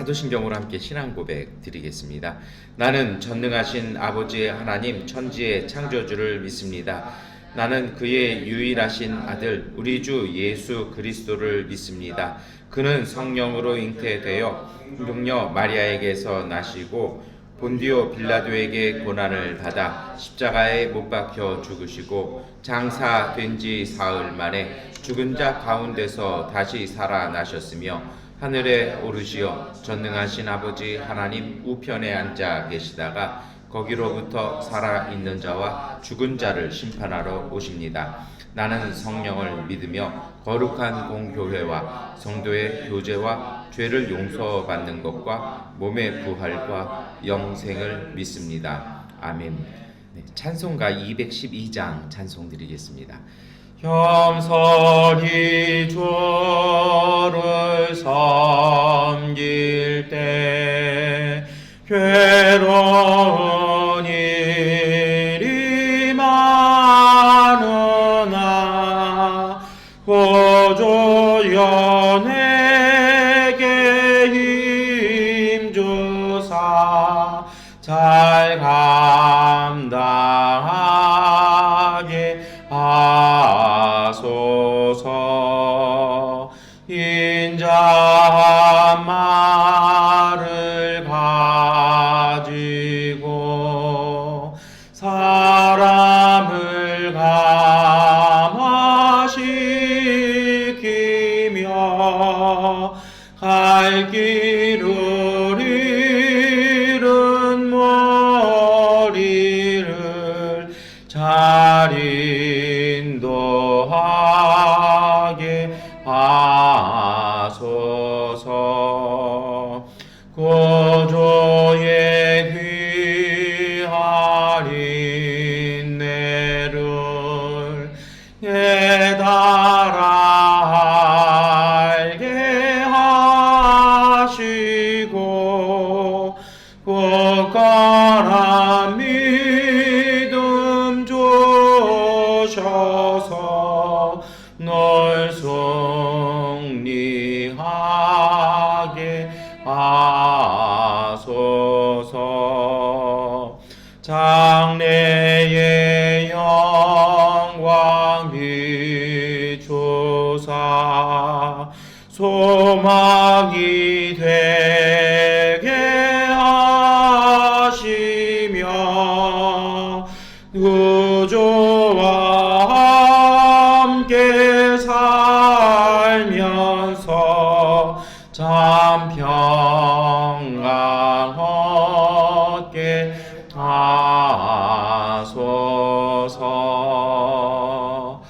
사도신경으로 함께 신앙 고백 드리겠습니다. 나는 전능하신 아버지 하나님 천지의 창조주를 믿습니다. 나는 그의 유일하신 아들 우리 주 예수 그리스도를 믿습니다. 그는 성령으로 잉태되어 동녀 마리아에게서 나시고 본디오 빌라도에게 고난을 받아 십자가에 못 박혀 죽으시고 장사된 지 사흘 만에 죽은 자 가운데서 다시 살아나셨으며 하늘에 오르시어 전능하신 아버지 하나님 우편에 앉아 계시다가 거기로부터 살아있는 자와 죽은 자를 심판하러 오십니다. 나는 성령을 믿으며 거룩한 공교회와 성도의 교제와 죄를 용서받는 것과 몸의 부활과 영생을 믿습니다. 아멘. 찬송가 212장 찬송 드리겠습니다. 겸손히 주를 섬길 때 괴로운 일이 많으나 고조연에게 힘주사 잘 감당하게 하소서. 인자한 말을 가지고 사람을 감화시키며 갈 길을 잃은 머리를 잘 인도하게 하소서. 구주의 귀한 인내를 깨달아 알게 하시고 굳건한 믿음 주셔서 널 승리하게 하소서. 장래의 영광 비추사 소망이 되게 하시며 구주와 함께 살면서 참 평강 얻게 하소서.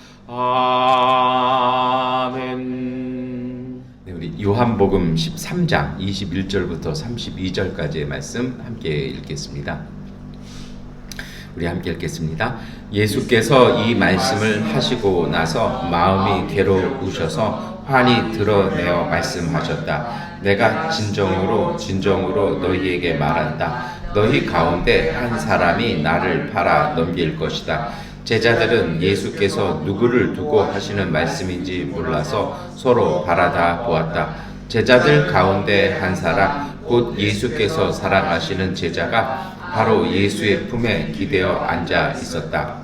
아멘. 네, 우리 요한복음 13장 21절부터 32절까지의 말씀 함께 읽겠습니다. 우리 함께 읽겠습니다. 예수께서 이 말씀을 하시고 나서 마음이 괴로우셔서 환히 드러내어 말씀하셨다. 내가 진정으로 너희에게 말한다. 너희 가운데 한 사람이 나를 팔아 넘길 것이다. 제자들은 예수께서 누구를 두고 하시는 말씀인지 몰라서 서로 바라다 보았다. 제자들 가운데 한 사람, 곧 예수께서 사랑하시는 제자가 바로 예수의 품에 기대어 앉아 있었다.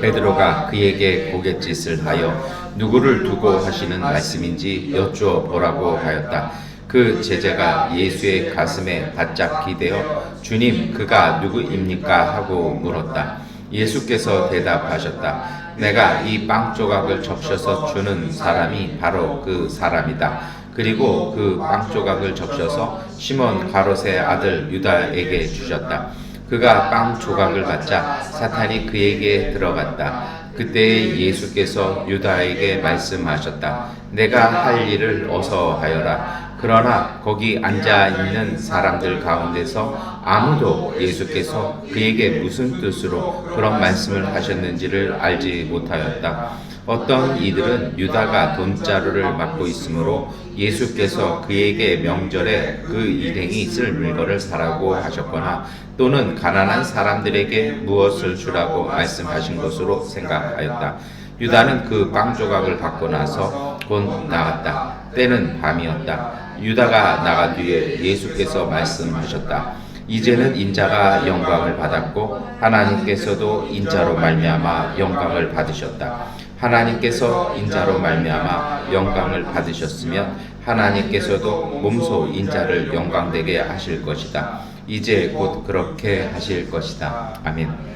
베드로가 그에게 고갯짓을 하여 누구를 두고 하시는 말씀인지 여쭈어 보라고 하였다. 그 제자가 예수의 가슴에 바짝 기대어 주님, 그가 누구입니까? 하고 물었다. 예수께서 대답하셨다. 내가 이 빵 조각을 적셔서 주는 사람이 바로 그 사람이다. 그리고 그 빵 조각을 적셔서 시몬 가롯의 아들 유다에게 주셨다. 그가 빵 조각을 받자 사탄이 그에게 들어갔다. 그때 예수께서 유다에게 말씀하셨다. 내가 할 일을 어서 하여라. 그러나 거기 앉아있는 사람들 가운데서 아무도 예수께서 그에게 무슨 뜻으로 그런 말씀을 하셨는지를 알지 못하였다. 어떤 이들은 유다가 돈자루를 맡고 있으므로 예수께서 그에게 명절에 그 일행이 쓸 물건을 사라고 하셨거나 또는 가난한 사람들에게 무엇을 주라고 말씀하신 것으로 생각하였다. 유다는 그 빵 조각을 받고 나서 곧 나갔다. 때는 밤이었다. 유다가 나간 뒤에 예수께서 말씀하셨다. 이제는 인자가 영광을 받았고 하나님께서도 인자로 말미암아 영광을 받으셨다. 하나님께서 인자로 말미암아 영광을 받으셨으면 하나님께서도 몸소 인자를 영광되게 하실 것이다. 이제 곧 그렇게 하실 것이다. 아멘.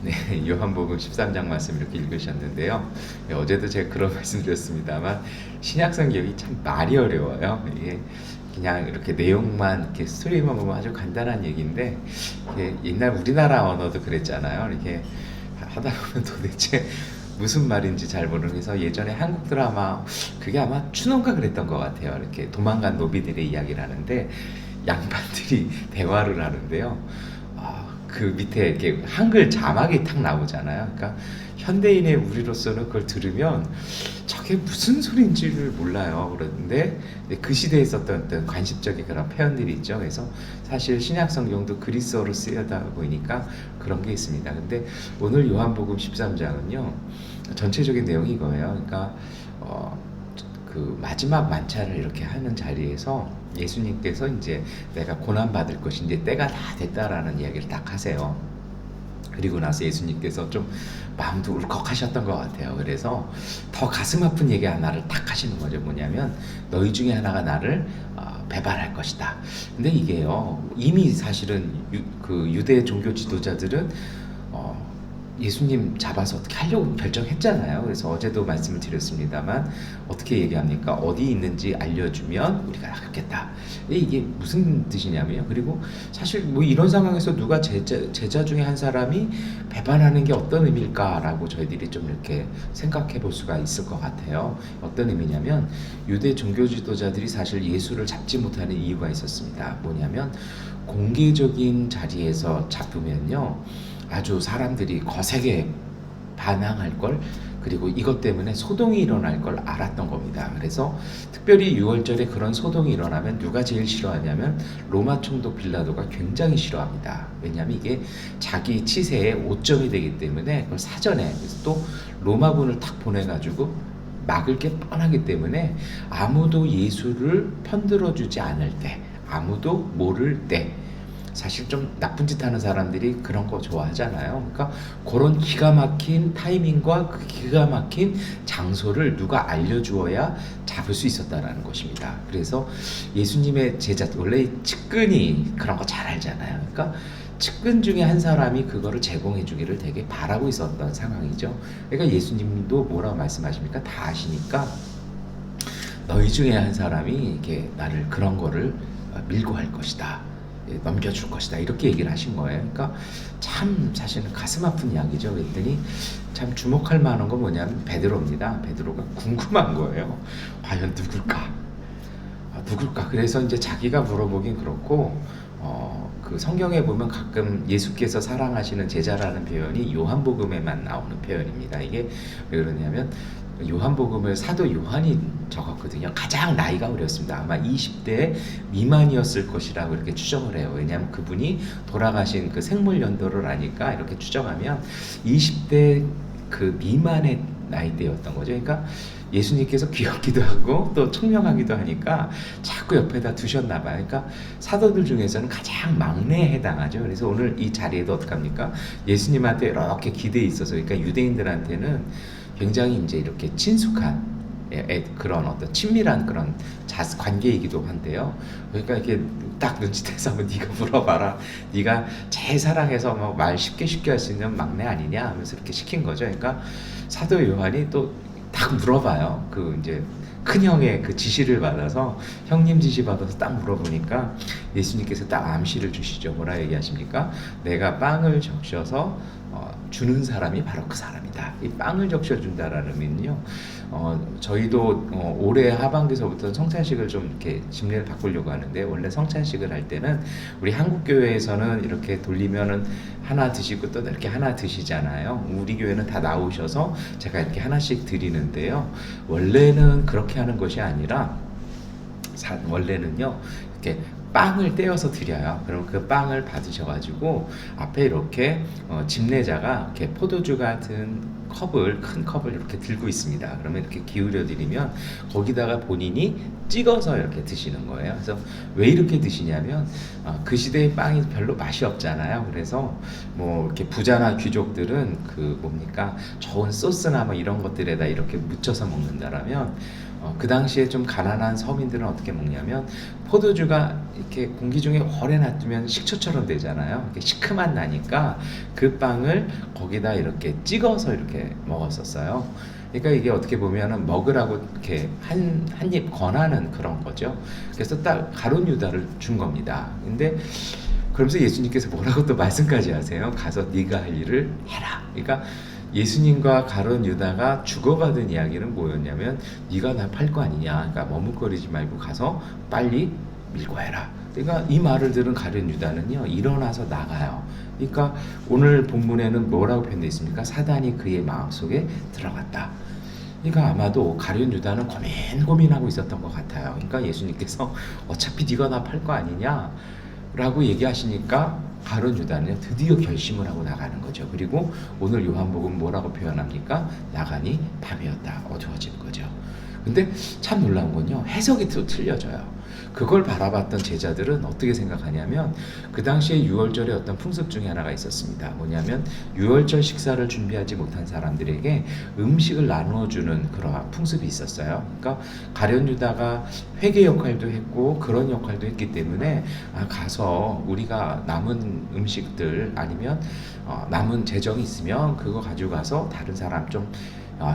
네, 요한복음 13장 말씀 이렇게 읽으셨는데요. 네, 어제도 제가 그런 말씀 드렸습니다만 신약성경이 참 말이 어려워요. 이게 그냥 이렇게 내용만 이렇게 스토리만 보면 아주 간단한 얘기인데 옛날 우리나라 언어도 그랬잖아요. 이렇게 하다 보면 도대체 무슨 말인지 잘 모르면서 예전에 한국 드라마 그게 아마 추노인가 그랬던 것 같아요. 이렇게 도망간 노비들의 이야기를 하는데 양반들이 대화를 하는데요. 그 밑에 이렇게 한글 자막이 탁 나오잖아요. 그러니까 현대인의 우리로서는 그걸 들으면 저게 무슨 소리인지를 몰라요. 그런데 그 시대에 있었던 어떤 관습적인 그런 표현들이 있죠. 그래서 사실 신약 성경도 그리스어로 쓰여다 보니까 그런 게 있습니다. 근데 오늘 요한복음 13장은요. 전체적인 내용이 이거예요. 그러니까 그 마지막 만찬을 이렇게 하는 자리에서 예수님께서 이제 내가 고난 받을 것이 이제 때가 다 됐다라는 이야기를 딱 하세요. 그리고 나서 예수님께서 좀 마음도 울컥하셨던 것 같아요. 그래서 더 가슴 아픈 얘기 하나를 딱 하시는 거죠. 뭐냐면 너희 중에 하나가 나를 배반할 것이다. 근데 이게요 이미 사실은 그 유대 종교 지도자들은 예수님 잡아서 어떻게 하려고 결정했잖아요. 그래서 어제도 말씀을 드렸습니다만 어떻게 얘기합니까? 어디 있는지 알려주면 우리가 낫겠다. 이게 무슨 뜻이냐면요. 그리고 사실 뭐 이런 상황에서 누가 제자 중에 한 사람이 배반하는 게 어떤 의미일까라고 저희들이 좀 이렇게 생각해 볼 수가 있을 것 같아요. 어떤 의미냐면 유대 종교 지도자들이 사실 예수를 잡지 못하는 이유가 있었습니다. 뭐냐면 공개적인 자리에서 잡으면요. 아주 사람들이 거세게 반항할 걸 그리고 이것 때문에 소동이 일어날 걸 알았던 겁니다. 그래서 특별히 6월절에 그런 소동이 일어나면 누가 제일 싫어하냐면 로마 총독 빌라도가 굉장히 싫어합니다. 왜냐하면 이게 자기 치세의 오점이 되기 때문에 그걸 사전에 또 로마군을 탁 보내가지고 막을 게 뻔하기 때문에 아무도 예수를 편들어주지 않을 때 아무도 모를 때 사실 좀 나쁜 짓 하는 사람들이 그런 거 좋아하잖아요. 그러니까 그런 기가 막힌 타이밍과 그 기가 막힌 장소를 누가 알려주어야 잡을 수 있었다라는 것입니다. 그래서 예수님의 제자 원래 측근이 그런 거 잘 알잖아요. 그러니까 측근 중에 한 사람이 그거를 제공해 주기를 되게 바라고 있었던 상황이죠. 그러니까 예수님도 뭐라고 말씀하십니까? 다 아시니까 너희 중에 한 사람이 이렇게 나를 그런 거를 밀고 할 것이다. 넘겨줄 것이다 이렇게 얘기를 하신 거예요. 그러니까 참 사실은 가슴 아픈 이야기죠. 그랬더니 참 주목할 만한 건 뭐냐면 베드로입니다. 베드로가 궁금한 거예요. 과연 누굴까? 누굴까? 그래서 이제 자기가 물어보긴 그렇고 그 성경에 보면 가끔 예수께서 사랑하시는 제자라는 표현이 요한복음에만 나오는 표현입니다. 이게 왜 그러냐면 요한복음을 사도 요한이 적었거든요. 가장 나이가 어렸습니다. 아마 20대 미만이었을 것이라고 이렇게 추정을 해요. 왜냐하면 그분이 돌아가신 그 생물 연도를 아니까 이렇게 추정하면 20대 그 미만의 나이대였던 거죠. 그러니까 예수님께서 귀엽기도 하고 또 청명하기도 하니까 자꾸 옆에다 두셨나 봐요. 그러니까 사도들 중에서는 가장 막내에 해당하죠. 그래서 오늘 이 자리에도 어떡합니까? 예수님한테 이렇게 기대에 있어서 그러니까 유대인들한테는 굉장히 이제 이렇게 친숙한 그런 어떤 친밀한 그런 관계이기도 한데요. 그러니까 이렇게 딱 눈치채서 한번 네가 물어봐라. 네가 제일 사랑해서 뭐 말 쉽게 할 수 있는 막내 아니냐 하면서 이렇게 시킨 거죠. 그러니까 사도 요한이 또 딱 물어봐요. 그 이제 큰 형의 그 지시를 받아서 형님 지시 받아서 딱 물어보니까 예수님께서 딱 암시를 주시죠. 뭐라 얘기하십니까? 내가 빵을 적셔서 주는 사람이 바로 그 사람이다. 이 빵을 적셔준다라는 의미는요. 저희도 올해 하반기서부터 성찬식을 좀 이렇게 집례를 바꾸려고 하는데 원래 성찬식을 할 때는 우리 한국 교회에서는 이렇게 돌리면은 하나 드시고 또 이렇게 하나 드시잖아요. 우리 교회는 다 나오셔서 제가 이렇게 하나씩 드리는데요. 원래는 그렇게 하는 것이 아니라 원래는요. 이렇게 빵을 떼어서 드려요. 그럼 그 빵을 받으셔가지고 앞에 이렇게 집례자가 이렇게 포도주 같은 큰 컵을 이렇게 들고 있습니다. 그러면 이렇게 기울여 드리면 거기다가 본인이 찍어서 이렇게 드시는 거예요. 그래서 왜 이렇게 드시냐면 그 시대의 빵이 별로 맛이 없잖아요. 그래서 뭐 이렇게 부자나 귀족들은 그 뭡니까 좋은 소스나 뭐 이런 것들에다 이렇게 묻혀서 먹는다라면 그 당시에 좀 가난한 서민들은 어떻게 먹냐면 포도주가 이렇게 공기 중에 오래 놔두면 식초처럼 되잖아요. 이렇게 시큼한 나니까 그 빵을 거기다 이렇게 찍어서 이렇게 먹었었어요. 그러니까 이게 어떻게 보면은 먹으라고 이렇게 한 입 권하는 그런 거죠. 그래서 딱 가룟 유다를 준 겁니다. 근데 그러면서 예수님께서 뭐라고 또 말씀까지 하세요? 가서 네가 할 일을 해라. 그러니까 예수님과 가룟 유다가 주고받은 이야기는 뭐였냐면 네가 나 팔 거 아니냐. 그러니까 머뭇거리지 말고 가서 빨리 밀고 해라. 그러니까 이 말을 들은 가룟 유다는요 일어나서 나가요. 그러니까 오늘 본문에는 뭐라고 표현되어 있습니까? 사단이 그의 마음속에 들어갔다. 그러니까 아마도 가룟 유다는 고민하고 있었던 것 같아요. 그러니까 예수님께서 어차피 네가 나 팔 거 아니냐 라고 얘기하시니까 가룟 유다는 드디어 결심을 하고 나가는 거죠. 그리고 오늘 요한복음 뭐라고 표현합니까? 나가니 밤이었다. 어두워진 거죠. 근데 참 놀라운 건요. 해석이 또 틀려져요. 그걸 바라봤던 제자들은 어떻게 생각하냐면 그 당시에 유월절에 어떤 풍습 중에 하나가 있었습니다. 뭐냐면 유월절 식사를 준비하지 못한 사람들에게 음식을 나누어주는 그러한 풍습이 있었어요. 그러니까 가룟 유다가 회계 역할도 했고 그런 역할도 했기 때문에 가서 우리가 남은 음식들 아니면 남은 재정이 있으면 그거 가지고 가서 다른 사람 좀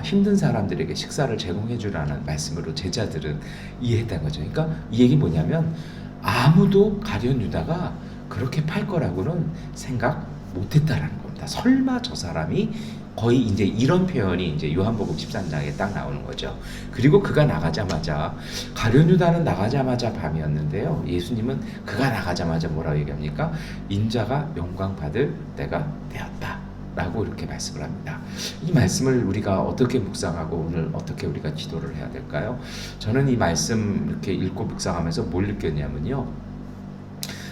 힘든 사람들에게 식사를 제공해 주라는 말씀으로 제자들은 이해했다는 거죠. 그러니까 이 얘기 뭐냐면 아무도 가룟 유다가 그렇게 팔 거라고는 생각 못했다라는 겁니다. 설마 저 사람이 거의 이제 이런 표현이 이제 요한복음 13장에 딱 나오는 거죠. 그리고 그가 나가자마자 가룟 유다는 나가자마자 밤이었는데요. 예수님은 그가 나가자마자 뭐라고 얘기합니까? 인자가 영광 받을 때가 되었다. 라고 이렇게 말씀을 합니다. 이 말씀을 우리가 어떻게 묵상하고 오늘 어떻게 우리가 기도를 해야 될까요? 저는 이 말씀 이렇게 읽고 묵상하면서 뭘 느꼈냐면요.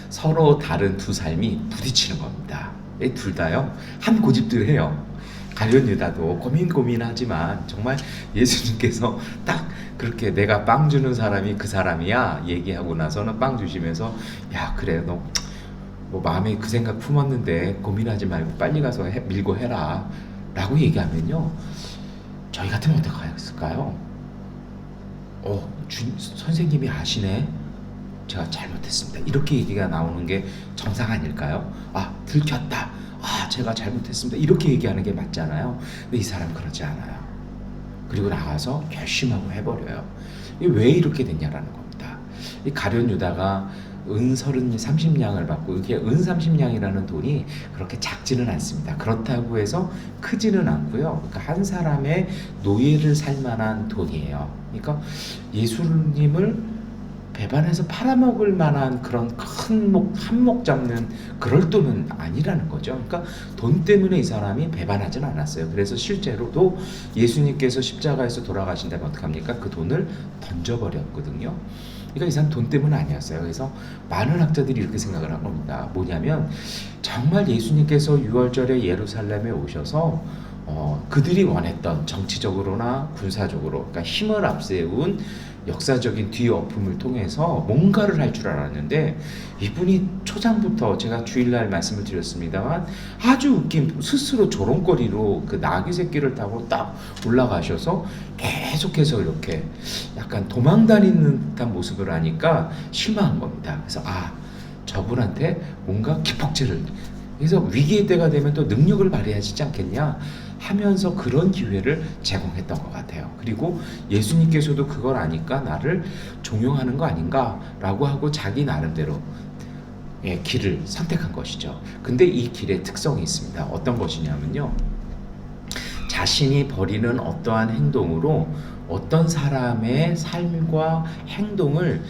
서로 다른 두 삶이 부딪히는 겁니다. 둘 다요. 한 고집들 해요. 가룟 유다도 고민하지만 정말 예수님께서 딱 그렇게 내가 빵 주는 사람이 그 사람이야 얘기하고 나서는 빵 주시면서 야 그래 너 뭐 마음에 그 생각 품었는데 고민하지 말고 빨리 가서 밀고 해라 라고 얘기하면요 저희 같으면 어떻게 했을까요? 선생님이 아시네 제가 잘못했습니다 이렇게 얘기가 나오는 게 정상 아닐까요? 들켰다 제가 잘못했습니다 이렇게 얘기하는 게 맞잖아요. 근데 이 사람 그러지 않아요. 그리고 나가서 결심하고 해버려요. 이게 왜 이렇게 됐냐라는 겁니다. 이 가룟 유다가 은 30냥을 받고 이게 은 30냥이라는 돈이 그렇게 작지는 않습니다. 그렇다고 해서 크지는 않고요. 그러니까 한 사람의 노예를 살 만한 돈이에요. 그러니까 예수님을 배반해서 팔아먹을 만한 그런 한몫 잡는 그럴 돈은 아니라는 거죠. 그러니까 돈 때문에 이 사람이 배반하지는 않았어요. 그래서 실제로도 예수님께서 십자가에서 돌아가신다면 어떡합니까? 그 돈을 던져버렸거든요. 그러니까 이 사람 돈 때문은 아니었어요. 그래서 많은 학자들이 이렇게 생각을 한 겁니다. 뭐냐면 정말 예수님께서 유월절에 예루살렘에 오셔서 그들이 원했던 정치적으로나 군사적으로 그러니까 힘을 앞세운 역사적인 뒤엎음을 통해서 뭔가를 할 줄 알았는데 이분이 초장부터 제가 주일날 말씀을 드렸습니다만 아주 웃긴 스스로 조롱거리로 그 나귀 새끼를 타고 딱 올라가셔서 계속해서 이렇게 약간 도망다니는 듯한 모습을 하니까 실망한 겁니다. 그래서 저분한테 뭔가 기폭제를 그래서 위기의 때가 되면 또 능력을 발휘하시지 않겠냐 하면서 그런 기회를 제공했던 것 같아요. 그리고 예수님께서도 그걸 아니까 나를 종용하는 거 아닌가 라고 하고 자기 나름대로 길을 선택한 것이죠. 근데 이 길에 특성이 있습니다. 어떤 것이냐면요. 자신이 벌이는 어떠한 행동으로 어떤 사람의 삶과 행동을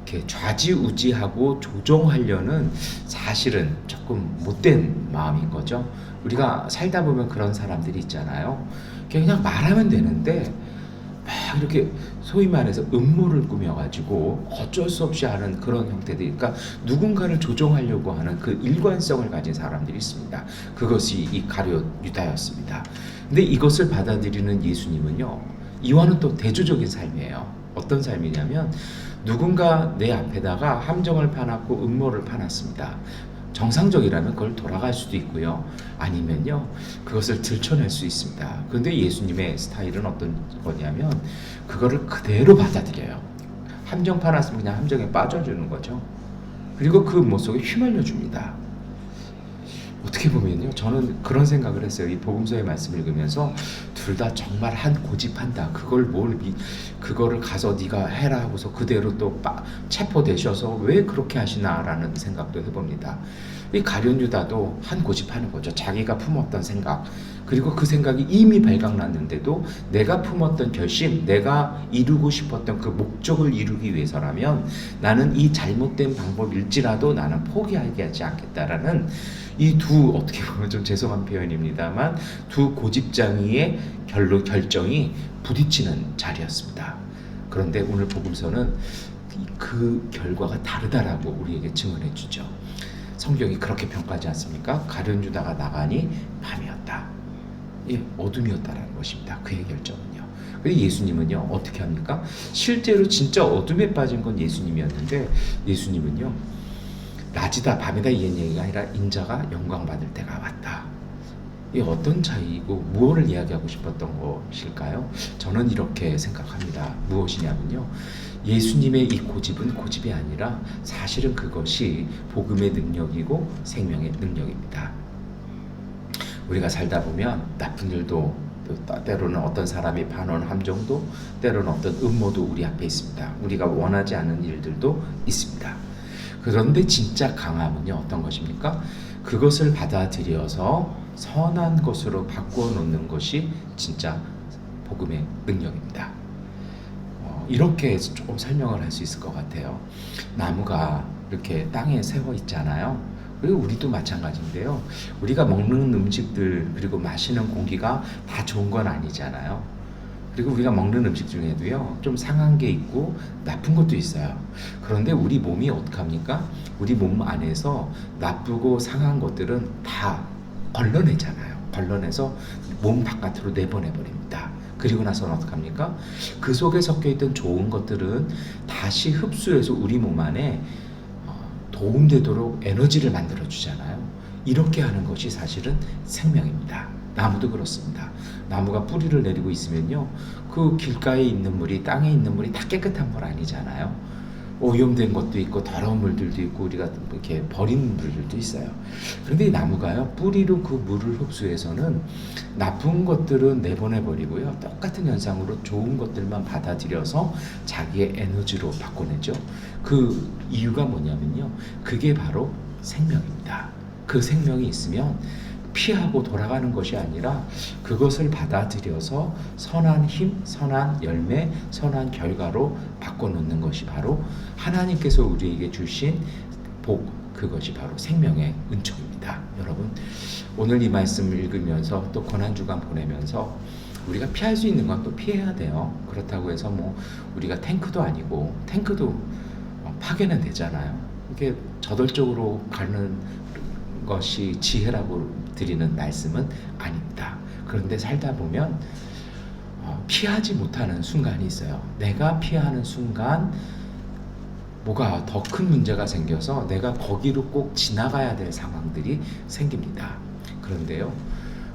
이렇게 좌지우지하고 조종하려는 사실은 조금 못된 마음인 거죠. 우리가 살다 보면 그런 사람들이 있잖아요. 그냥 말하면 되는데 막 이렇게 소위 말해서 음모를 꾸며가지고 어쩔 수 없이 하는 그런 형태들, 그러니까 누군가를 조종하려고 하는 그 일관성을 가진 사람들이 있습니다. 그것이 이 가룟 유다였습니다. 근데 이것을 받아들이는 예수님은요, 이와는 또 대조적인 삶이에요. 어떤 삶이냐면 누군가 내 앞에다가 함정을 파놨고 음모를 파놨습니다. 정상적이라면 그걸 돌아갈 수도 있고요. 아니면요, 그것을 들춰낼 수 있습니다. 그런데 예수님의 스타일은 어떤 거냐면 그거를 그대로 받아들여요. 함정 파놨으면 그냥 함정에 빠져주는 거죠. 그리고 그 음모 속에 휘말려 줍니다. 어떻게 보면요, 저는 그런 생각을 했어요. 이 복음서의 말씀을 읽으면서 둘 다 정말 한 고집한다. 그거를 가서 네가 해라 하고서 그대로 또 체포되셔서 왜 그렇게 하시나라는 생각도 해봅니다. 이 가룟 유다도 한 고집하는 거죠. 자기가 품었던 생각, 그리고 그 생각이 이미 발각났는데도 내가 품었던 결심, 내가 이루고 싶었던 그 목적을 이루기 위해서라면 나는 이 잘못된 방법일지라도 나는 포기하지 않겠다라는 이 두, 어떻게 보면 좀 죄송한 표현입니다만, 두 고집장이의 결정이 부딪히는 자리였습니다. 그런데 오늘 복음서는 그 결과가 다르다라고 우리에게 증언해 주죠. 성경이 그렇게 평가하지 않습니까? 가룟 유다가 나가니 밤이었다. 예, 어둠이었다라는 것입니다. 그의 결정은요. 그런데 예수님은요, 어떻게 합니까? 실제로 진짜 어둠에 빠진 건 예수님이었는데, 예수님은요, 낮이다 밤이다 이런 얘기가 아니라 인자가 영광 받을 때가 왔다. 이 어떤 차이이고 무엇을 이야기하고 싶었던 것일까요? 저는 이렇게 생각합니다. 무엇이냐면요, 예수님의 이 고집은 고집이 아니라 사실은 그것이 복음의 능력이고 생명의 능력입니다. 우리가 살다 보면 나쁜 일도, 때로는 어떤 사람이 파놓은 함정도, 때로는 어떤 음모도 우리 앞에 있습니다. 우리가 원하지 않은 일들도 있습니다. 그런데 진짜 강함은요, 어떤 것입니까? 그것을 받아들여서 선한 것으로 바꾸어 놓는 것이 진짜 복음의 능력입니다. 이렇게 조금 설명을 할 수 있을 것 같아요. 나무가 이렇게 땅에 세워 있잖아요. 그리고 우리도 마찬가지인데요. 우리가 먹는 음식들, 그리고 마시는 공기가 다 좋은 건 아니잖아요. 그리고 우리가 먹는 음식 중에도요, 좀 상한 게 있고 나쁜 것도 있어요. 그런데 우리 몸이 어떡합니까? 우리 몸 안에서 나쁘고 상한 것들은 다 걸러내잖아요. 걸러내서 몸 바깥으로 내보내버립니다. 그리고 나서는 어떡합니까? 그 속에 섞여있던 좋은 것들은 다시 흡수해서 우리 몸 안에 도움되도록 에너지를 만들어주잖아요. 이렇게 하는 것이 사실은 생명입니다. 나무도 그렇습니다. 나무가 뿌리를 내리고 있으면요, 그 길가에 있는 물이, 땅에 있는 물이 다 깨끗한 물 아니잖아요. 오염된 것도 있고 더러운 물들도 있고 우리가 이렇게 버린 물들도 있어요. 그런데 이 나무가요, 뿌리로 그 물을 흡수해서는 나쁜 것들은 내보내버리고요, 똑같은 현상으로 좋은 것들만 받아들여서 자기의 에너지로 바꿔내죠. 그 이유가 뭐냐면요, 그게 바로 생명입니다. 그 생명이 있으면 피하고 돌아가는 것이 아니라 그것을 받아들여서 선한 힘, 선한 열매, 선한 결과로 바꿔놓는 것이 바로 하나님께서 우리에게 주신 복, 그것이 바로 생명의 은총입니다. 여러분, 오늘 이 말씀을 읽으면서 또 고난주간 보내면서 우리가 피할 수 있는 건 또 피해야 돼요. 그렇다고 해서 뭐 우리가 탱크도 아니고, 탱크도 파괴는 되잖아요. 이게 저돌적으로 가는 것이 지혜라고 드리는 말씀은 아닙니다. 그런데 살다 보면 피하지 못하는 순간이 있어요. 내가 피하는 순간 뭐가 더 큰 문제가 생겨서 내가 거기로 꼭 지나가야 될 상황들이 생깁니다. 그런데요,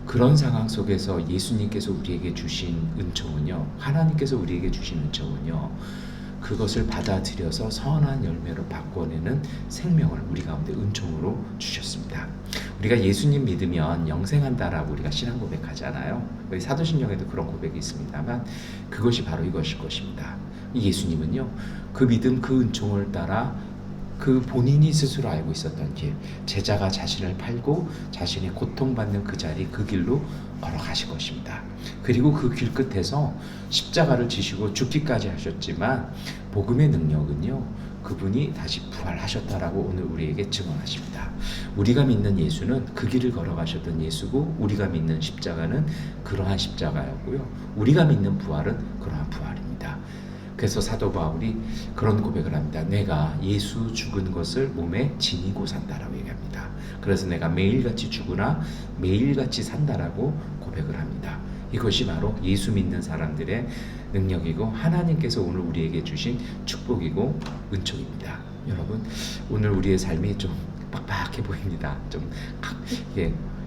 그런 상황 속에서 예수님께서 우리에게 주신 은총은요, 하나님께서 우리에게 주신 은총은요, 그것을 받아들여서 선한 열매로 바꿔내는 생명을 우리 가운데 은총으로 주셨습니다. 우리가 예수님 믿으면 영생한다라고 우리가 신앙 고백하잖아요. 사도신경에도 그런 고백이 있습니다만 그것이 바로 이것일 것입니다. 예수님은요, 그 믿음, 그 은총을 따라 그 본인이 스스로 알고 있었던 길, 제자가 자신을 팔고 자신이 고통받는 그 자리, 그 길로 걸어가실 것입니다. 그리고 그 길 끝에서 십자가를 지시고 죽기까지 하셨지만 복음의 능력은요, 그분이 다시 부활하셨다라고 오늘 우리에게 증언하십니다. 우리가 믿는 예수는 그 길을 걸어가셨던 예수고, 우리가 믿는 십자가는 그러한 십자가였고요, 우리가 믿는 부활은 그러한 부활입니다. 그래서 사도 바울이 그런 고백을 합니다. 내가 예수 죽은 것을 몸에 지니고 산다라고 얘기합니다. 그래서 내가 매일같이 죽으나 매일같이 산다라고 고백을 합니다. 이것이 바로 예수 믿는 사람들의 능력이고, 하나님께서 오늘 우리에게 주신 축복이고 은총입니다. 여러분, 오늘 우리의 삶이 좀 빡빡해 보입니다. 좀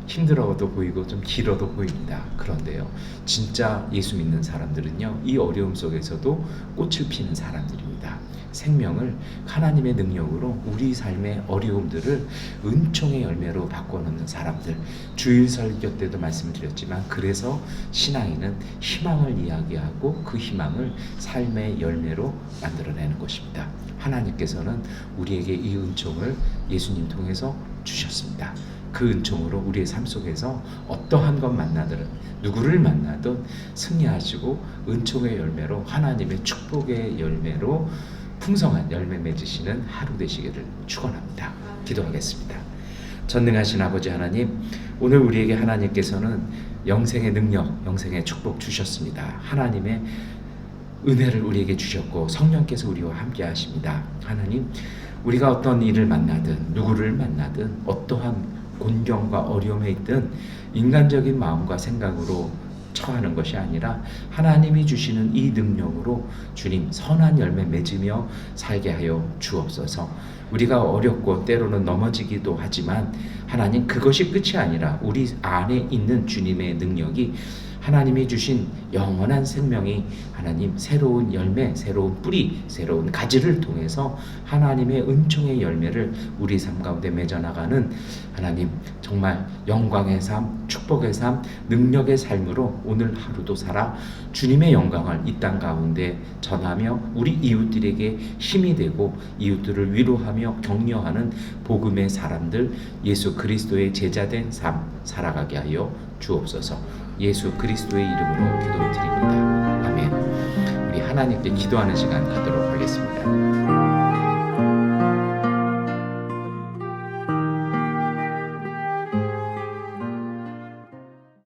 힘들어도 보이고 좀 길어도 보입니다. 그런데요, 진짜 예수 믿는 사람들은요, 이 어려움 속에서도 꽃을 피는 사람들입니다. 생명을 하나님의 능력으로 우리 삶의 어려움들을 은총의 열매로 바꿔놓는 사람들. 주일 설교 때도 말씀드렸지만, 그래서 신앙인은 희망을 이야기하고 그 희망을 삶의 열매로 만들어내는 것입니다. 하나님께서는 우리에게 이 은총을 예수님 통해서 주셨습니다. 그 은총으로 우리의 삶 속에서 어떠한 것 만나든, 누구를 만나든 승리하시고 은총의 열매로, 하나님의 축복의 열매로 풍성한 열매 맺으시는 하루 되시기를 축원합니다. 기도하겠습니다. 전능하신 아버지 하나님, 오늘 우리에게 하나님께서는 영생의 능력, 영생의 축복 주셨습니다. 하나님의 은혜를 우리에게 주셨고, 성령께서 우리와 함께 하십니다. 하나님, 우리가 어떤 일을 만나든, 누구를 만나든, 어떠한 곤경과 어려움에 있든 인간적인 마음과 생각으로 처하는 것이 아니라 하나님이 주시는 이 능력으로 주님 선한 열매 맺으며 살게 하여 주옵소서. 우리가 어렵고 때로는 넘어지기도 하지만 하나님, 그것이 끝이 아니라 우리 안에 있는 주님의 능력이, 하나님이 주신 영원한 생명이 하나님 새로운 열매, 새로운 뿌리, 새로운 가지를 통해서 하나님의 은총의 열매를 우리 삶 가운데 맺어나가는 하나님 정말 영광의 삶, 축복의 삶, 능력의 삶으로 오늘 하루도 살아 주님의 영광을 이 땅 가운데 전하며 우리 이웃들에게 힘이 되고 이웃들을 위로하며 격려하는 복음의 사람들, 예수 그리스도의 제자된 삶 살아가게 하여 주옵소서. 예수 그리스도의 이름으로 기도드립니다. 아멘. 우리 하나님께 기도하는 시간 갖도록 하겠습니다.